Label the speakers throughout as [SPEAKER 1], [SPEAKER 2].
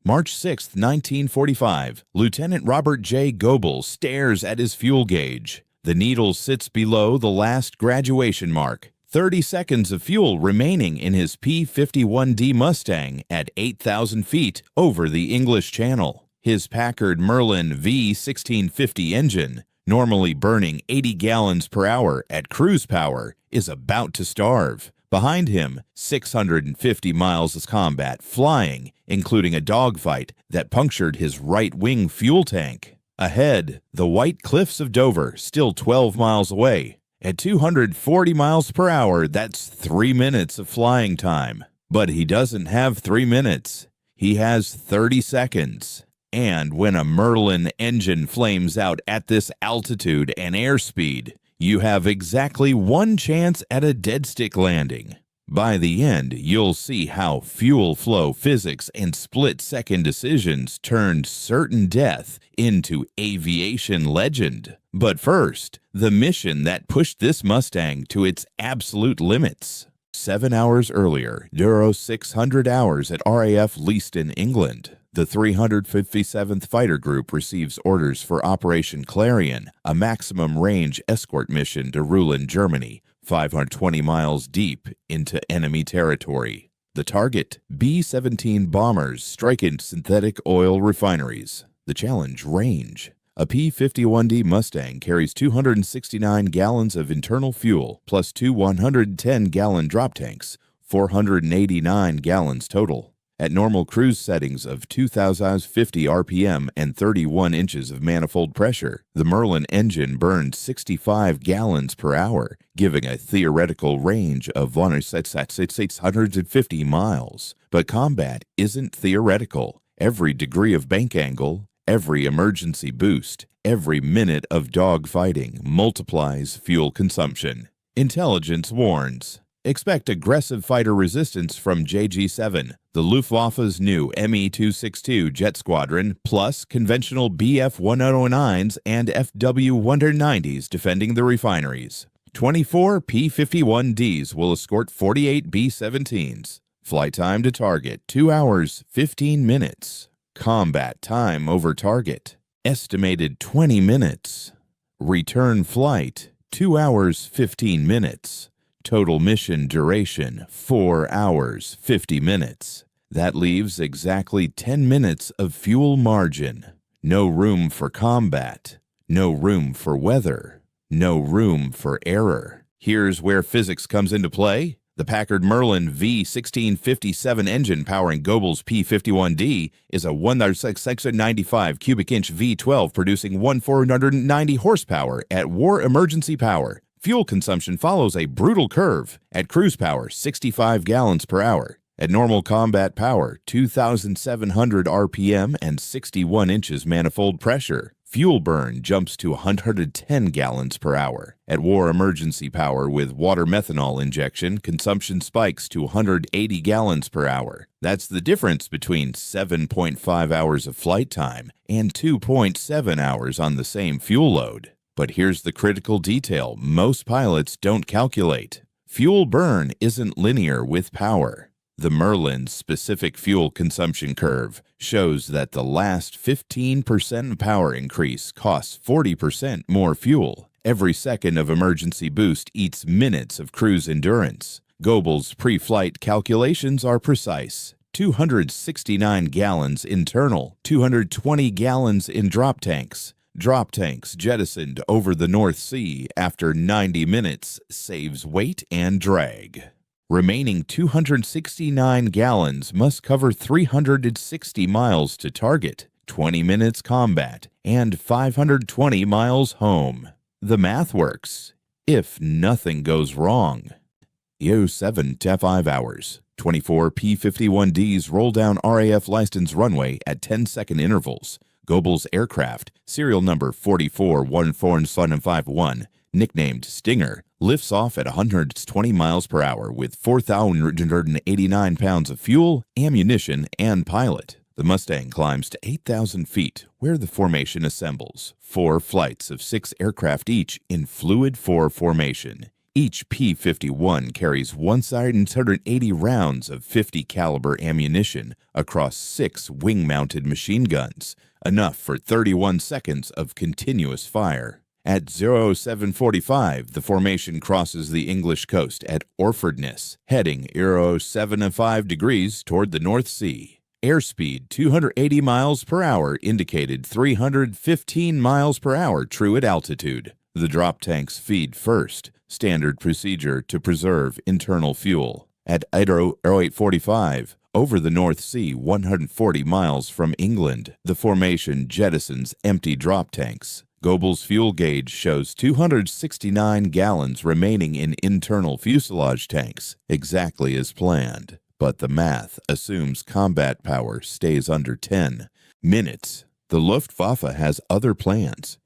[SPEAKER 1] March 6, 1945, Lieutenant Robert J. Goebel stares at his fuel gauge. The needle sits below the last graduation mark. 30 seconds of fuel remaining in his P-51D Mustang at 8,000 feet over the English Channel. His Packard-Merlin V1650 engine, normally burning 80 gallons per hour at cruise power, is about to starve. Behind him, 650 miles of combat flying, including a dogfight that punctured his right-wing fuel tank. Ahead, the white cliffs of Dover, still 12 miles away. At 240 miles per hour, that's 3 minutes of flying time. But he doesn't have 3 minutes. He has 30 seconds. And when a Merlin engine flames out at this altitude and airspeed, you have exactly one chance at a deadstick landing. By the end, you'll see how fuel flow physics and split-second decisions turned certain death into aviation legend. But first, the mission that pushed this Mustang to its absolute limits. 7 hours earlier, Euro 600 hours at RAF Manston, England. The 357th Fighter Group receives orders for Operation Clarion, a maximum-range escort mission to Ruhlen, Germany, 520 miles deep into enemy territory. The target, B-17 bombers striking synthetic oil refineries. The challenge, range. A P-51D Mustang carries 269 gallons of internal fuel, plus two 110-gallon drop tanks, 489 gallons total. At normal cruise settings of 2,050 RPM and 31 inches of manifold pressure, the Merlin engine burned 65 gallons per hour, giving a theoretical range of 650 miles. But combat isn't theoretical. Every degree of bank angle, every emergency boost, every minute of dogfighting multiplies fuel consumption. Intelligence warns. Expect aggressive fighter resistance from JG-7, the Luftwaffe's new Me-262 jet squadron, plus conventional Bf-109s and FW-190s defending the refineries. 24 P-51Ds will escort 48 B-17s. Flight time to target, 2 hours, 15 minutes. Combat time over target, estimated 20 minutes. Return flight, 2 hours, 15 minutes. Total mission duration, 4 hours, 50 minutes. That leaves exactly 10 minutes of fuel margin. No room for combat. No room for weather. No room for error. Here's where physics comes into play. The Packard-Merlin V1657 engine powering Goebel's P-51D is a 1,695 cubic inch V12 producing 1,490 horsepower at war emergency power. Fuel consumption follows a brutal curve. At cruise power, 65 gallons per hour. At normal combat power, 2,700 RPM and 61 inches manifold pressure. Fuel burn jumps to 110 gallons per hour. At war emergency power with water methanol injection, consumption spikes to 180 gallons per hour. That's the difference between 7.5 hours of flight time and 2.7 hours on the same fuel load. But here's the critical detail most pilots don't calculate. Fuel burn isn't linear with power. The Merlin's specific fuel consumption curve shows that the last 15% power increase costs 40% more fuel. Every second of emergency boost eats minutes of cruise endurance. Goebel's pre-flight calculations are precise. 269 gallons internal, 220 gallons in drop tanks. Drop tanks jettisoned over the North Sea after 90 minutes saves weight and drag. Remaining 269 gallons must cover 360 miles to target, 20 minutes combat, and 520 miles home. The math works, if nothing goes wrong. EO7 to 5 hours. 24 P-51Ds roll down RAF Manston's runway at 10-second intervals. Goebel's aircraft, serial number 441451, nicknamed Stinger, lifts off at 120 miles per hour with 4,189 pounds of fuel, ammunition, and pilot. The Mustang climbs to 8,000 feet, where the formation assembles. 4 flights of 6 aircraft each in fluid 4 formation. Each P-51 carries 180 rounds of 50 caliber ammunition across 6 wing-mounted machine guns, enough for 31 seconds of continuous fire. At 0745, the formation crosses the English coast at Orfordness, heading 075 degrees toward the North Sea. Airspeed 280 miles per hour indicated 315 miles per hour true at altitude. The drop tanks feed first, standard procedure to preserve internal fuel. At 0845, over the North Sea 140 miles from England, the formation jettisons empty drop tanks. Goebel's fuel gauge shows 269 gallons remaining in internal fuselage tanks, exactly as planned. But the math assumes combat power stays under 10 minutes. The Luftwaffe has other plans.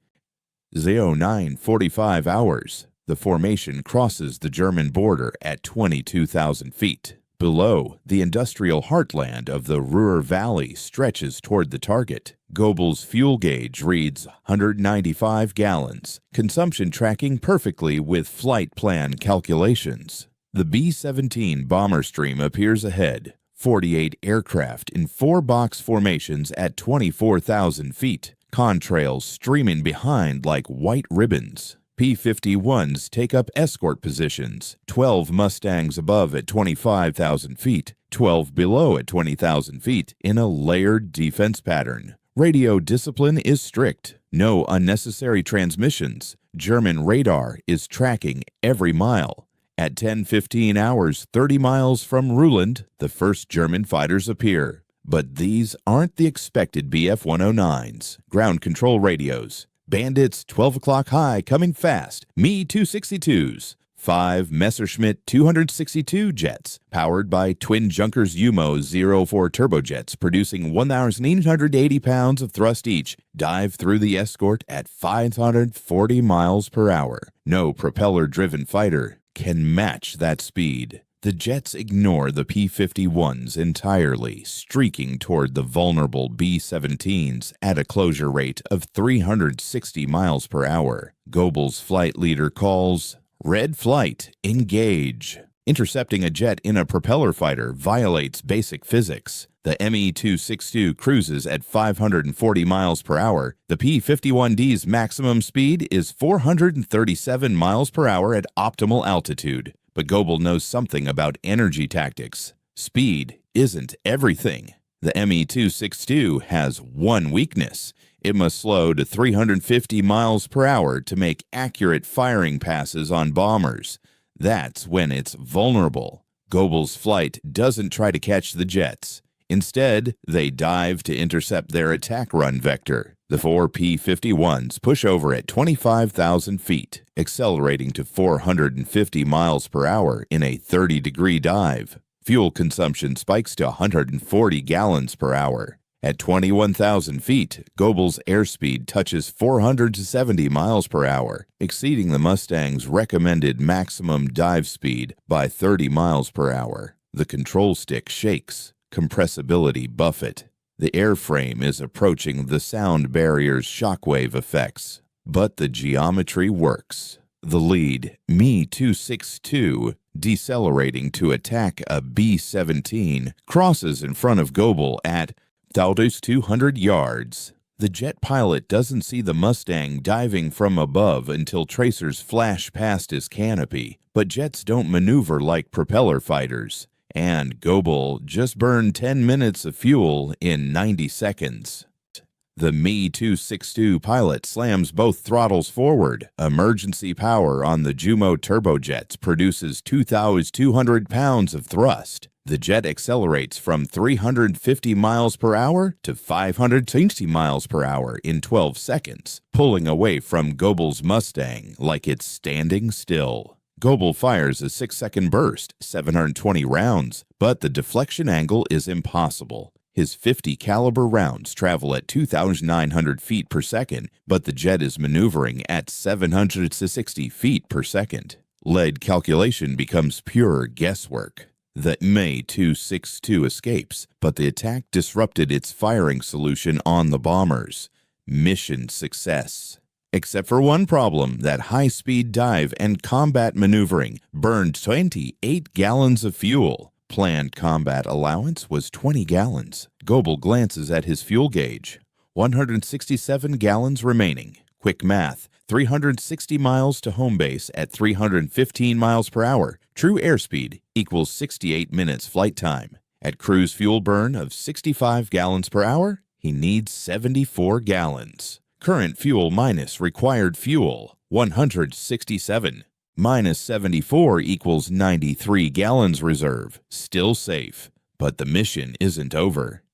[SPEAKER 1] 0945 hours. The formation crosses the German border at 22,000 feet. Below, the industrial heartland of the Ruhr Valley stretches toward the target. Goebel's fuel gauge reads 195 gallons, consumption tracking perfectly with flight plan calculations. The B-17 bomber stream appears ahead, 48 aircraft in 4-box formations at 24,000 feet, contrails streaming behind like white ribbons. P-51s take up escort positions, 12 Mustangs above at 25,000 feet, 12 below at 20,000 feet in a layered defense pattern. Radio discipline is strict. No unnecessary transmissions. German radar is tracking every mile. At 10:15 hours, 30 miles from Ruhland, the first German fighters appear. But these aren't the expected Bf-109s. Ground control radios. Bandits 12 o'clock high coming fast. Me-262s. 5 Messerschmitt 262 jets, powered by twin Junkers Umo 04 turbojets, producing 1,880 pounds of thrust each, dive through the escort at 540 miles per hour. No propeller-driven fighter can match that speed. The jets ignore the P-51s entirely, streaking toward the vulnerable B-17s at a closure rate of 360 miles per hour. Goebel's flight leader calls, "Red flight, engage." Intercepting a jet in a propeller fighter violates basic physics. The Me-262 cruises at 540 miles per hour. The P-51D's maximum speed is 437 miles per hour at optimal altitude. But Goebel knows something about energy tactics. Speed isn't everything. The Me-262 has one weakness. It must slow to 350 miles per hour to make accurate firing passes on bombers. That's when it's vulnerable. Goebel's flight doesn't try to catch the jets. Instead, they dive to intercept their attack run vector. The 4 P-51s push over at 25,000 feet, accelerating to 450 miles per hour in a 30-degree dive. Fuel consumption spikes to 140 gallons per hour. At 21,000 feet, Goebel's airspeed touches 470 miles per hour, exceeding the Mustang's recommended maximum dive speed by 30 miles per hour. The control stick shakes, compressibility buffet. The airframe is approaching the sound barrier's shockwave effects, but the geometry works. The lead, Me-262, decelerating to attack a B-17, crosses in front of Goebel at 1,200 yards. The jet pilot doesn't see the Mustang diving from above until tracers flash past his canopy, but jets don't maneuver like propeller fighters. And Goebel just burned 10 minutes of fuel in 90 seconds. The Me-262 pilot slams both throttles forward. Emergency power on the Jumo turbojets produces 2,200 pounds of thrust. The jet accelerates from 350 miles per hour to 520 miles per hour in 12 seconds, pulling away from Goebel's Mustang like it's standing still. Goebel fires a 6-second burst, 720 rounds, but the deflection angle is impossible. His 50 caliber rounds travel at 2,900 feet per second, but the jet is maneuvering at 760 feet per second. Lead calculation becomes pure guesswork. The Me-262 escapes, but the attack disrupted its firing solution on the bombers. Mission success. Except for one problem, that high-speed dive and combat maneuvering burned 28 gallons of fuel. Planned combat allowance was 20 gallons. Goebel glances at his fuel gauge. 167 gallons remaining. Quick math, 360 miles to home base at 315 miles per hour. True airspeed equals 68 minutes flight time. At cruise fuel burn of 65 gallons per hour, he needs 74 gallons. Current fuel minus required fuel, 167. Minus 74 equals 93 gallons reserve. Still safe, but the mission isn't over.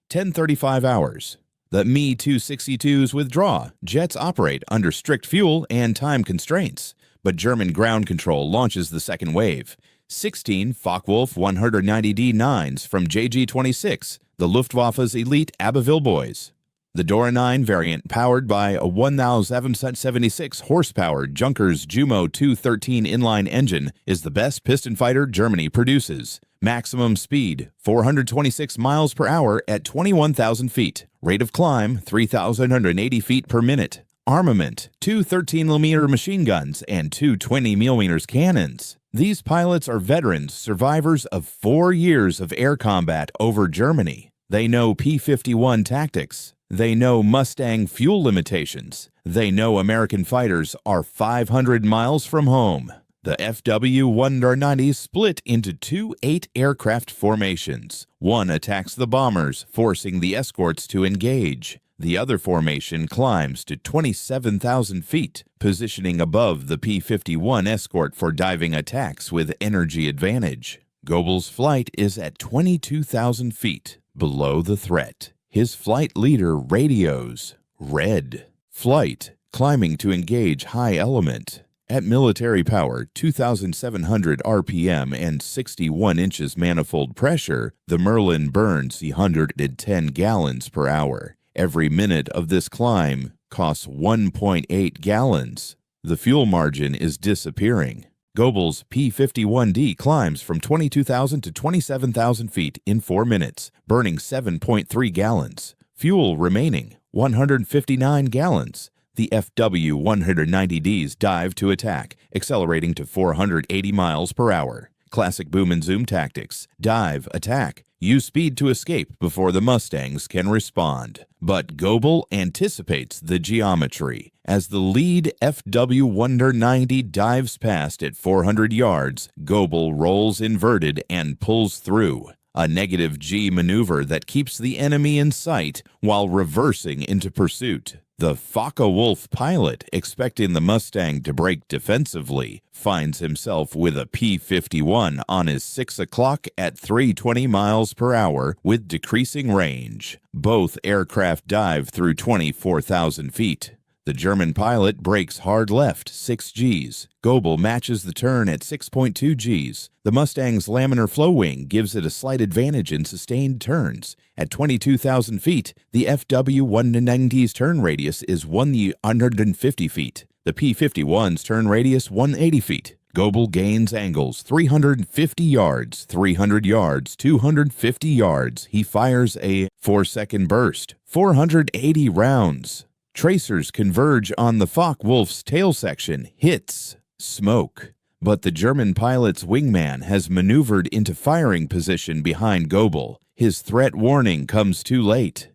[SPEAKER 1] 10:35 hours. The Me-262s withdraw. Jets operate under strict fuel and time constraints, but German ground control launches the second wave. 16 Focke-Wulf 190D-9s from JG-26, the Luftwaffe's elite Abbeville boys. The Dora 9 variant, powered by a 1,776 horsepower Junkers Jumo 213 inline engine, is the best piston fighter Germany produces. Maximum speed, 426 miles per hour at 21,000 feet. Rate of climb, 3,180 feet per minute. Armament, 2 13mm machine guns and 2 20mm cannons. These pilots are veterans, survivors of 4 years of air combat over Germany. They know P-51 tactics. They know Mustang fuel limitations. They know American fighters are 500 miles from home. The FW-190 split into 2 8-aircraft formations. One attacks the bombers, forcing the escorts to engage. The other formation climbs to 27,000 feet, positioning above the P-51 escort for diving attacks with energy advantage. Goebel's flight is at 22,000 feet, below the threat. His flight leader radios, red. Flight, climbing to engage high element. At military power, 2,700 RPM and 61 inches manifold pressure, the Merlin burns 110 gallons per hour. Every minute of this climb costs 1.8 gallons. The fuel margin is disappearing. Goebel's P-51D climbs from 22,000 to 27,000 feet in 4 minutes, burning 7.3 gallons. Fuel remaining, 159 gallons. The FW-190Ds dive to attack, accelerating to 480 miles per hour. Classic boom and zoom tactics. Dive, attack, use speed to escape before the Mustangs can respond. But Goebel anticipates the geometry. As the lead FW-190 dives past at 400 yards, Goebel rolls inverted and pulls through. A negative G maneuver that keeps the enemy in sight while reversing into pursuit. The Focke-Wulf pilot, expecting the Mustang to break defensively, finds himself with a P-51 on his 6 o'clock at 320 miles per hour with decreasing range. Both aircraft dive through 24,000 feet. The German pilot brakes hard left, 6 Gs. Goebel matches the turn at 6.2 Gs. The Mustang's laminar flow wing gives it a slight advantage in sustained turns. At 22,000 feet, the FW-190's turn radius is 150 feet. The P-51's turn radius 180 feet. Goebel gains angles 350 yards, 300 yards, 250 yards. He fires a 4-second burst, 480 rounds. Tracers converge on the Focke-Wulf's tail section, hits, smoke. But the German pilot's wingman has maneuvered into firing position behind Goebel. His threat warning comes too late.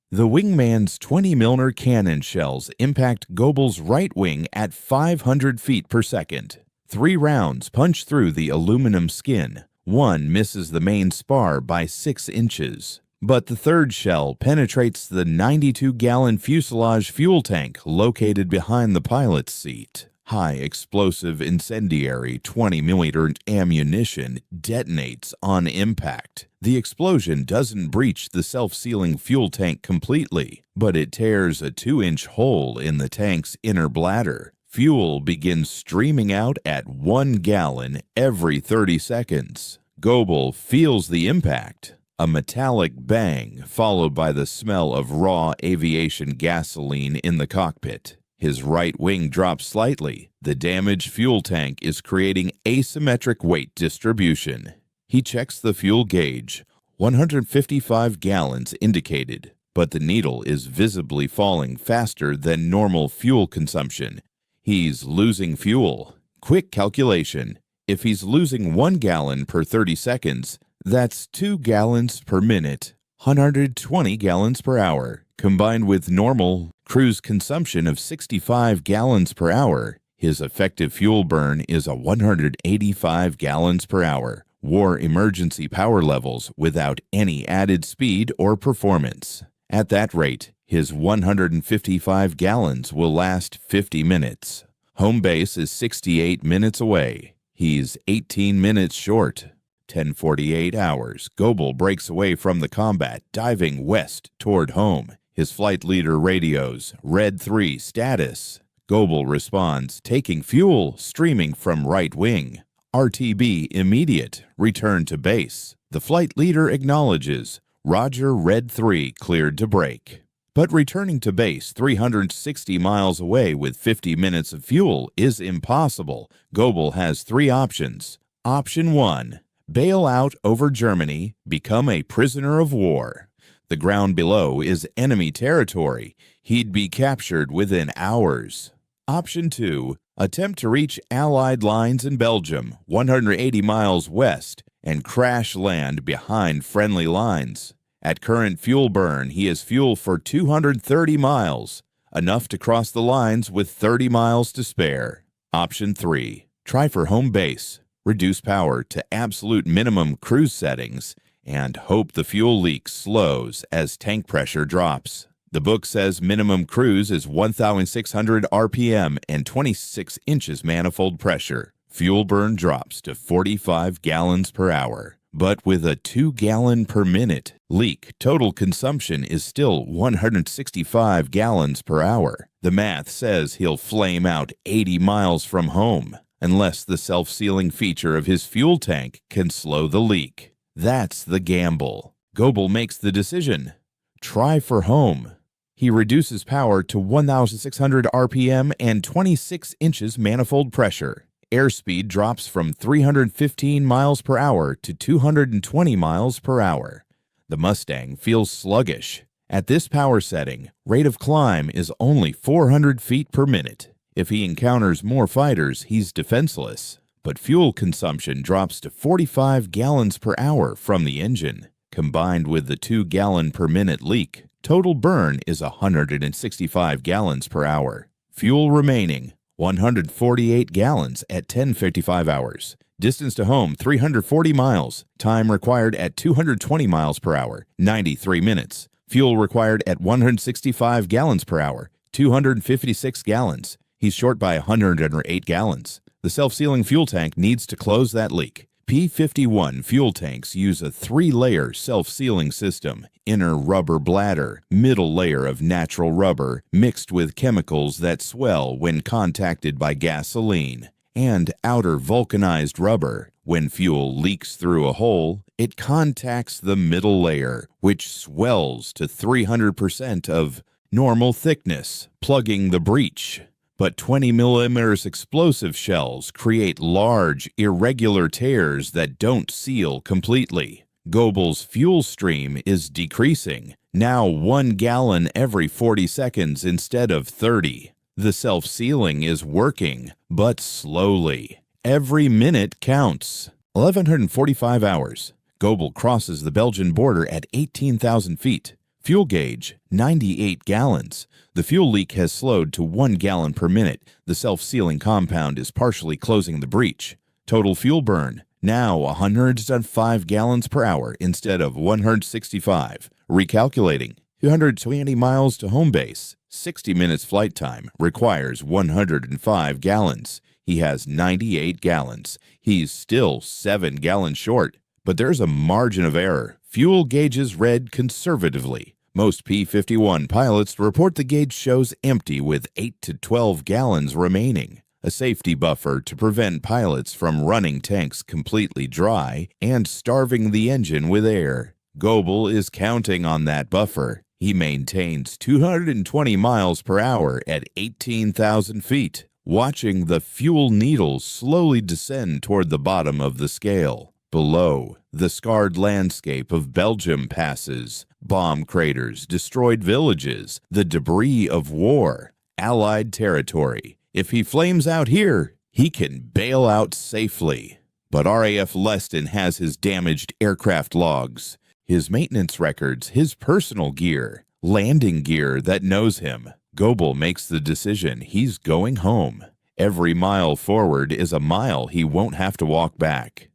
[SPEAKER 1] The wingman's 20 Milner cannon shells impact Goebel's right wing at 500 feet per second. 3 rounds punch through the aluminum skin. One misses the main spar by 6 inches. But the third shell penetrates the 92-gallon fuselage fuel tank located behind the pilot's seat. High explosive incendiary 20mm ammunition detonates on impact. The explosion doesn't breach the self-sealing fuel tank completely, but it tears a 2-inch hole in the tank's inner bladder. Fuel begins streaming out at 1 gallon every 30 seconds. Goebel feels the impact. A metallic bang, followed by the smell of raw aviation gasoline in the cockpit. His right wing drops slightly. The damaged fuel tank is creating asymmetric weight distribution. He checks the fuel gauge. 155 gallons indicated. but the needle is visibly falling faster than normal fuel consumption. He's losing fuel. Quick calculation. If he's losing 1 gallon per 30 seconds, that's 2 gallons per minute, 120 gallons per hour. Combined with normal cruise consumption of 65 gallons per hour, his effective fuel burn is 185 gallons per hour. War emergency power levels without any added speed or performance. At that rate, his 155 gallons will last 50 minutes. Home base is 68 minutes away. He's 18 minutes short. 10:48 hours. Goebel breaks away from the combat, diving west toward home. His flight leader radios, Red 3 status. Goebel responds, taking fuel, streaming from right wing. RTB immediate, return to base. The flight leader acknowledges, Roger, Red 3 cleared to break. But returning to base 360 miles away with 50 minutes of fuel is impossible. Goebel has 3 options. Option 1, bail out over Germany, become a prisoner of war. The ground below is enemy territory. He'd be captured within hours. Option 2, attempt to reach Allied lines in Belgium, 180 miles west, and crash land behind friendly lines. At current fuel burn, he has fuel for 230 miles, enough to cross the lines with 30 miles to spare. Option 3, try for home base, reduce power to absolute minimum cruise settings, and hope the fuel leak slows as tank pressure drops. The book says minimum cruise is 1,600 RPM and 26 inches manifold pressure. Fuel burn drops to 45 gallons per hour. But with a 2 gallon per minute leak, total consumption is still 165 gallons per hour. The math says he'll flame out 80 miles from home, unless the self-sealing feature of his fuel tank can slow the leak. That's the gamble. Goebel makes the decision. Try for home. He reduces power to 1,600 RPM and 26 inches manifold pressure. Airspeed drops from 315 miles per hour to 220 miles per hour. The Mustang feels sluggish. At this power setting, rate of climb is only 400 feet per minute. If he encounters more fighters, he's defenseless. But fuel consumption drops to 45 gallons per hour from the engine. Combined with the 2 gallon per minute leak, total burn is 165 gallons per hour. Fuel remaining, 148 gallons at 10:55 hours. Distance to home, 340 miles. Time required at 220 miles per hour, 93 minutes. Fuel required at 165 gallons per hour, 256 gallons. He's short by 108 gallons. The self-sealing fuel tank needs to close that leak. P-51 fuel tanks use a 3-layer self-sealing system. Inner rubber bladder, middle layer of natural rubber mixed with chemicals that swell when contacted by gasoline, and outer vulcanized rubber. When fuel leaks through a hole, it contacts the middle layer, which swells to 300% of normal thickness, plugging the breach. But 20mm explosive shells create large, irregular tears that don't seal completely. Goebel's fuel stream is decreasing, now 1 gallon every 40 seconds instead of 30. The self-sealing is working, but slowly. Every minute counts. 1,145 hours. Goebel crosses the Belgian border at 18,000 feet. Fuel gauge, 98 gallons. The fuel leak has slowed to 1 gallon per minute. The self-sealing compound is partially closing the breach. Total fuel burn, now 105 gallons per hour instead of 165. Recalculating, 220 miles to home base. 60 minutes flight time, requires 105 gallons. He has 98 gallons. He's still 7 gallons short. But there's a margin of error. Fuel gauges read conservatively. Most P-51 pilots report the gauge shows empty with 8 to 12 gallons remaining, a safety buffer to prevent pilots from running tanks completely dry and starving the engine with air. Goebel is counting on that buffer. He maintains 220 miles per hour at 18,000 feet, watching the fuel needle slowly descend toward the bottom of the scale. Below, the scarred landscape of Belgium passes. Bomb craters, destroyed villages, the debris of war, Allied territory. If he flames out here, he can bail out safely. But RAF Manston has his damaged aircraft logs, his maintenance records, his personal gear, landing gear that knows him. Goebel makes the decision he's going home. Every mile forward is a mile he won't have to walk back.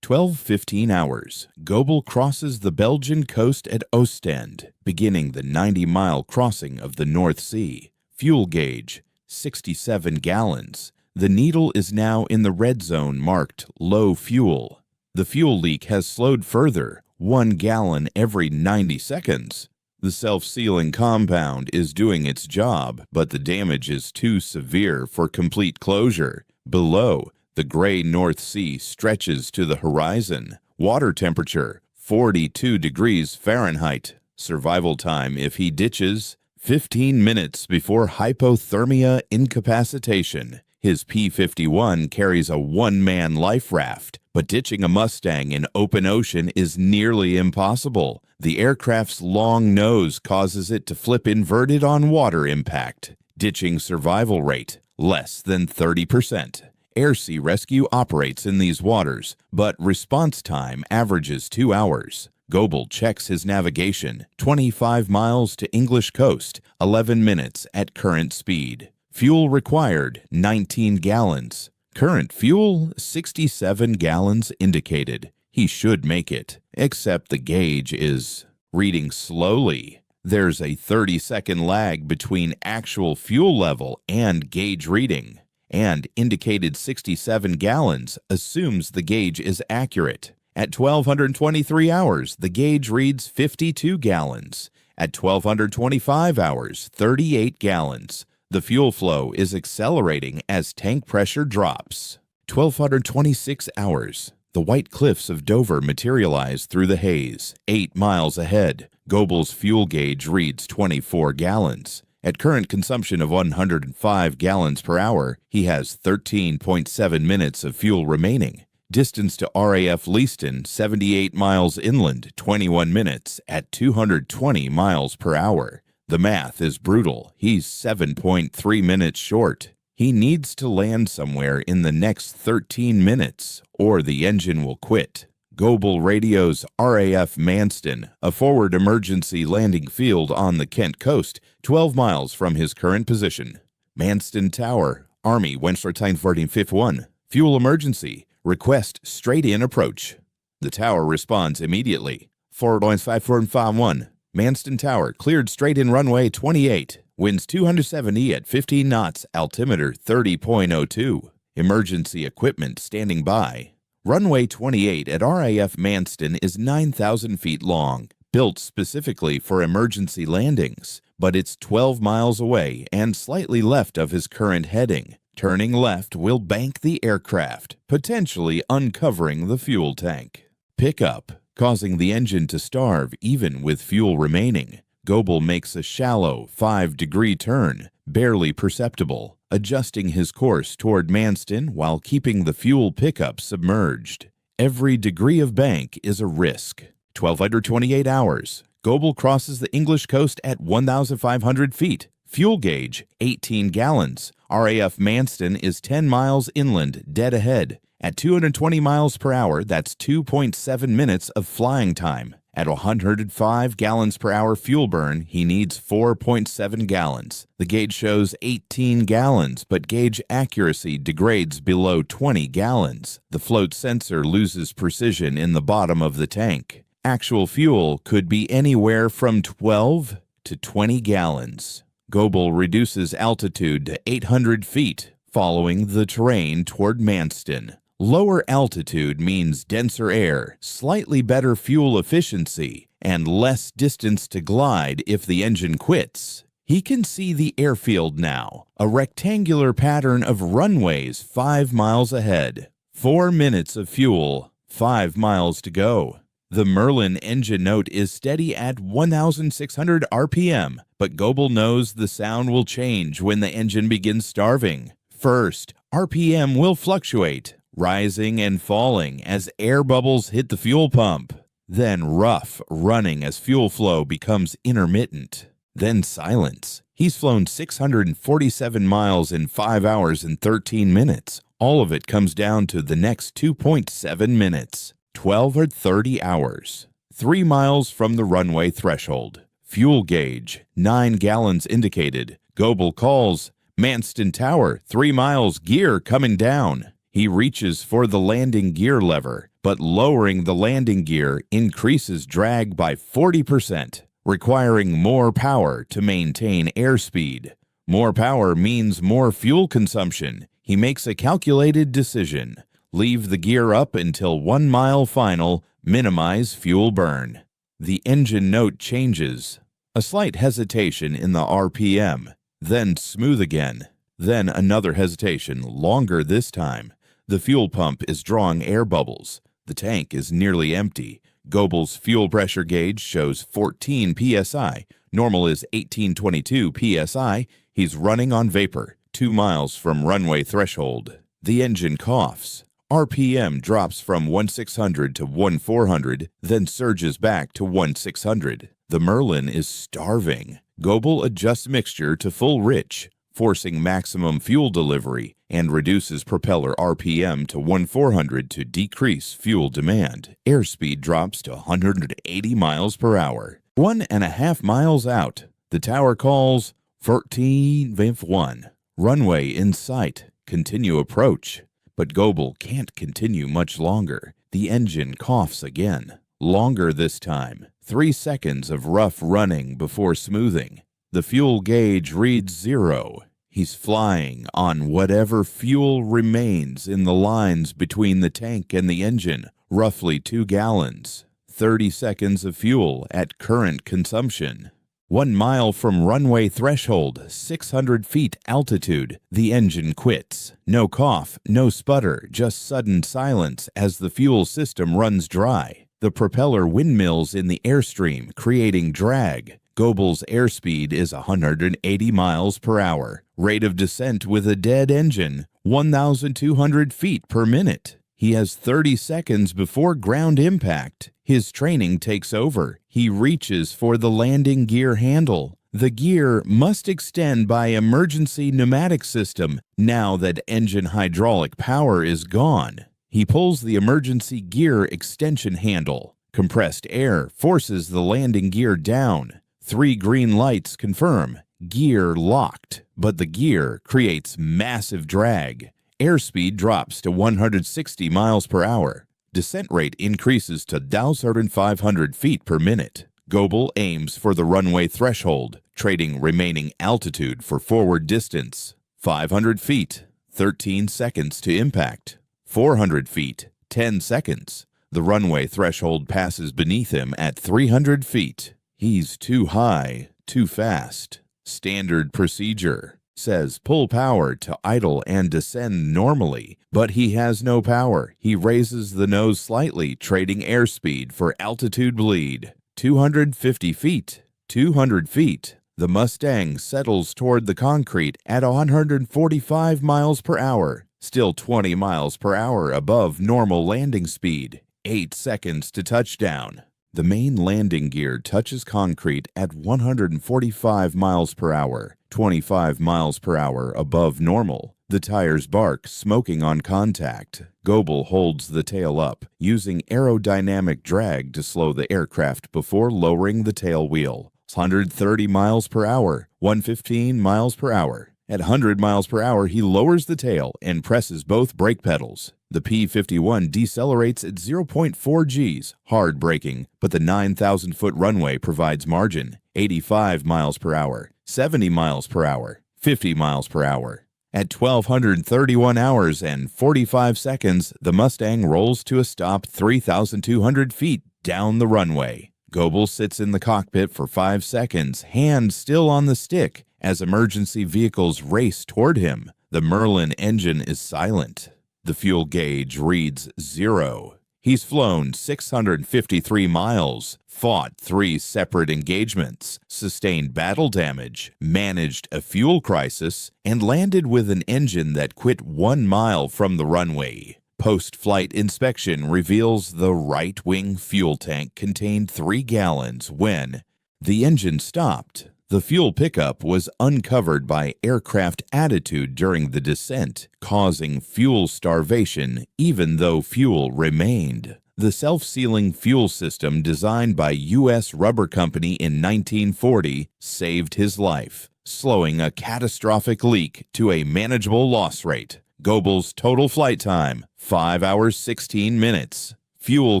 [SPEAKER 1] 12-15 hours, Goebel crosses the Belgian coast at Ostend, beginning the 90-mile crossing of the North Sea. Fuel gauge, 67 gallons. The needle is now in the red zone marked low fuel. The fuel leak has slowed further, 1 gallon every 90 seconds. The self-sealing compound is doing its job, but the damage is too severe for complete closure. Below, the gray North Sea stretches to the horizon. Water temperature, 42 degrees Fahrenheit. Survival time if he ditches, 15 minutes before hypothermia incapacitation. His P-51 carries a one-man life raft, but ditching a Mustang in open ocean is nearly impossible. The aircraft's long nose causes it to flip inverted on water impact. Ditching survival rate, less than 30%. Air-sea rescue operates in these waters, but response time averages 2 hours. Goebel checks his navigation, 25 miles to English coast, 11 minutes at current speed. Fuel required, 19 gallons. Current fuel, 67 gallons indicated. He should make it, except the gauge is reading slowly. There's a 30-second lag between actual fuel level and gauge reading. And indicated 67 gallons assumes the gauge is accurate. At 1,223 hours, the gauge reads 52 gallons. At 1,225 hours, 38 gallons. The fuel flow is accelerating as tank pressure drops. 1,226 hours. The white cliffs of Dover materialize through the haze. 8 miles ahead, Goebel's fuel gauge reads 24 gallons. At current consumption of 105 gallons per hour, he has 13.7 minutes of fuel remaining. Distance to RAF Manston, 78 miles inland, 21 minutes at 220 miles per hour. The math is brutal. He's 7.3 minutes short. He needs to land somewhere in the next 13 minutes, or the engine will quit. Goebel radios RAF Manston, a forward emergency landing field on the Kent coast, 12 miles from his current position. Manston Tower, Army, Wenstlertine 1451. Fuel emergency. Request straight-in approach. The tower responds immediately. 4.5451. Manston Tower, cleared straight-in runway 28. Winds 270 at 15 knots, altimeter 30.02. Emergency equipment standing by. Runway 28 at RAF Manston is 9,000 feet long, built specifically for emergency landings, but it's 12 miles away and slightly left of his current heading. Turning left will bank the aircraft, potentially uncovering the fuel tank. Pickup, causing the engine to starve even with fuel remaining. Goebel makes a shallow 5-degree turn, barely perceptible, adjusting his course toward Manston while keeping the fuel pickup submerged. Every degree of bank is a risk. 1,228 hours. Goebel crosses the English coast at 1,500 feet. Fuel gauge, 18 gallons. RAF Manston is 10 miles inland, dead ahead. At 220 miles per hour, that's 2.7 minutes of flying time. At 105 gallons per hour fuel burn, he needs 4.7 gallons. The gauge shows 18 gallons, but gauge accuracy degrades below 20 gallons. The float sensor loses precision in the bottom of the tank. Actual fuel could be anywhere from 12 to 20 gallons. Goebel reduces altitude to 800 feet, following the terrain toward Manston. Lower altitude means denser air, slightly better fuel efficiency, and less distance to glide if the engine quits. He can see the airfield now, a rectangular pattern of runways 5 miles ahead. 4 minutes of fuel, 5 miles to go. The Merlin engine note is steady at 1,600 RPM, but Goebel knows the sound will change when the engine begins starving. First, RPM will fluctuate. rising and falling as air bubbles hit the fuel pump. Then rough running as fuel flow becomes intermittent. Then silence. He's flown 647 miles in 5 hours and 13 minutes. All of it comes down to the next 2.7 minutes. 12 or 30 hours. 3 miles from the runway threshold. Fuel gauge, 9 gallons indicated. Goebel calls, Manston Tower, 3 miles, gear coming down. He reaches for the landing gear lever, but lowering the landing gear increases drag by 40%, requiring more power to maintain airspeed. More power means more fuel consumption. He makes a calculated decision. Leave the gear up until 1 mile final, minimize fuel burn. The engine note changes. A slight hesitation in the RPM, then smooth again. Then another hesitation, longer this time. The fuel pump is drawing air bubbles. The tank is nearly empty. Goebel's fuel pressure gauge shows 14 psi. Normal is 1822 psi. He's running on vapor, 2 miles from runway threshold. The engine coughs. RPM drops from 1600 to 1400, then surges back to 1600. The Merlin is starving. Goebel adjusts mixture to full rich, forcing maximum fuel delivery, and reduces propeller RPM to 1400 to decrease fuel demand. Airspeed drops to 180 miles per hour. 1.5 miles out, the tower calls 14-1. Runway in sight. Continue approach. But Goebel can't continue much longer. The engine coughs again. Longer this time. 3 seconds of rough running before smoothing. The fuel gauge reads 0. He's flying on whatever fuel remains in the lines between the tank and the engine, roughly 2 gallons. 30 seconds of fuel at current consumption. 1 mile from runway threshold, 600 feet altitude, the engine quits. No cough, no sputter, just sudden silence as the fuel system runs dry. The propeller windmills in the airstream, creating drag. Goebel's airspeed is 180 miles per hour. Rate of descent with a dead engine, 1,200 feet per minute. He has 30 seconds before ground impact. His training takes over. He reaches for the landing gear handle. The gear must extend by emergency pneumatic system now that engine hydraulic power is gone. He pulls the emergency gear extension handle. Compressed air forces the landing gear down. 3 green lights confirm. Gear locked, but the gear creates massive drag. Airspeed drops to 160 miles per hour. Descent rate increases to 1,500 feet per minute. Goebel aims for the runway threshold, trading remaining altitude for forward distance. 500 feet, 13 seconds to impact. 400 feet, 10 seconds. The runway threshold passes beneath him at 300 feet. He's too high, too fast. Standard procedure says pull power to idle and descend normally, but he has no power. He raises the nose slightly, trading airspeed for altitude bleed. 250 feet, 200 feet. The Mustang settles toward the concrete at 145 miles per hour, still 20 miles per hour above normal landing speed. 8 seconds to touchdown. The main landing gear touches concrete at 145 miles per hour, 25 miles per hour above normal. The tires bark, smoking on contact. Goebel holds the tail up, using aerodynamic drag to slow the aircraft before lowering the tail wheel. 130 miles per hour, 115 miles per hour. At 100 miles per hour, he lowers the tail and presses both brake pedals. The P-51 decelerates at 0.4 Gs, hard braking, but the 9,000-foot runway provides margin. 85 miles per hour, 70 miles per hour, 50 miles per hour. At 1,231 hours and 45 seconds, the Mustang rolls to a stop 3,200 feet down the runway. Goebel sits in the cockpit for 5 seconds, hand still on the stick, as emergency vehicles race toward him. The Merlin engine is silent. The fuel gauge reads 0. He's flown 653 miles, fought 3 separate engagements, sustained battle damage, managed a fuel crisis, and landed with an engine that quit 1 mile from the runway. Post-flight inspection reveals the right-wing fuel tank contained 3 gallons when the engine stopped. The fuel pickup was uncovered by aircraft attitude during the descent, causing fuel starvation even though fuel remained. The self-sealing fuel system designed by U.S. Rubber Company in 1940 saved his life, slowing a catastrophic leak to a manageable loss rate. Goebel's total flight time, 5 hours 16 minutes. Fuel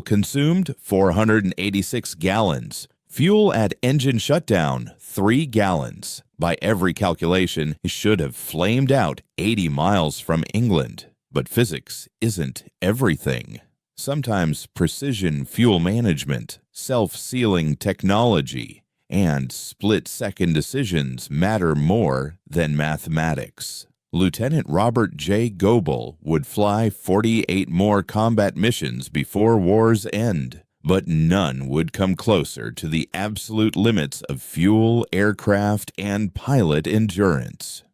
[SPEAKER 1] consumed, 486 gallons. Fuel at engine shutdown, 3 gallons. By every calculation, he should have flamed out 80 miles from England. But physics isn't everything. Sometimes precision fuel management, self-sealing technology, and split-second decisions matter more than mathematics. Lieutenant Robert J. Goebel would fly 48 more combat missions before war's end, but none would come closer to the absolute limits of fuel, aircraft, and pilot endurance.